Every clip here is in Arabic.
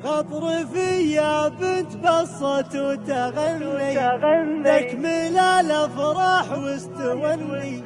غطرفي يا بنت بصت وتغني تكمل الافراح واستوني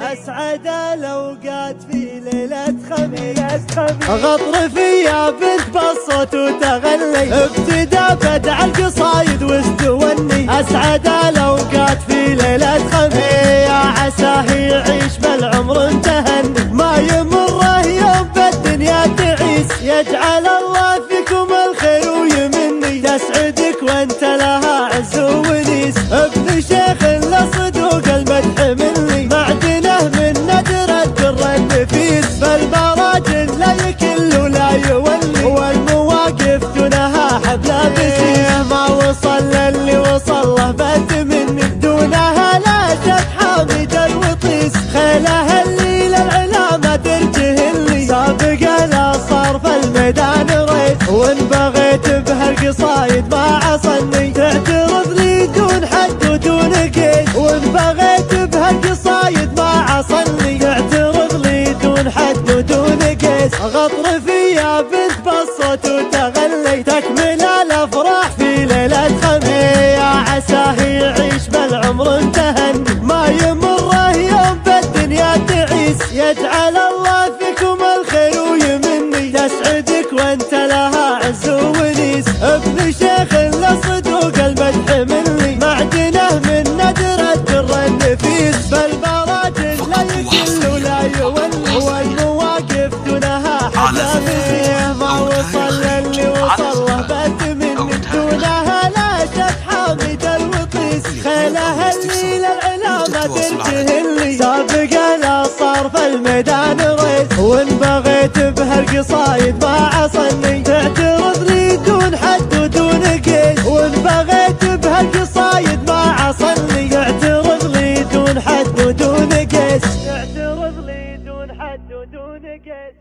اسعد الاوقات في ليله خميس. غطرفي يا بنت بصت وتغني ابتدى بدع القصايد واستوني اسعد الاوقات في ليله خميس. يا عساه يعيش بالعمر متهني ما يمره يوم بالدنيا تعيس. يجعل الله فيكم الخير ويمني تسعدك وانت لها عز ونيس. ابن شيخ لصدوق المدح مني معدنه من ندر الدر النفيس. فالمراجل لا يكل ولا يولي والمواقف دونها حبل بسيس. ما وصل للي وصل له بد مني دونها لا جف حامد الوطيس. خيله اللي للعلا ما ترجه اللي سابق لا صار في الميدان ريس. وان بغيت بهالقصايد ما عصني تعترض لي دون حد ودون قيد. وان بغيت بهالقصايد ما عصني تعترض لي دون حد ودون قيد. غطرفي يا بنت بصت وتغني تكمل الافراح في ليله خميس. يا عساه يعيش بالعمر متهني ما يمره يوم بالدنيا تعيس. يجعل الله فيكم الخير ويمني تسعدك وانت لها عز ونيس. ابن شيخ لصدوق المدح مني معدنه من ندر الدر النفيس. فالمراجل لا يكل ولا يولي والمواقف دونها حبل بسيس. ما وصل للي وصل له بد مني دونها لا جف حامد الوطيس. خيله اللي للعلا ما ترجه اللي سابق لا صار في الميدان ريس. وان بغيت بهالقصايد ما عصني تعترض لي دون حد ودون قيد. وان بغيت بهالقصايد ما عصني تعترض لي دون حد ودون قيد. تعترض لي دون حد ودون قيد.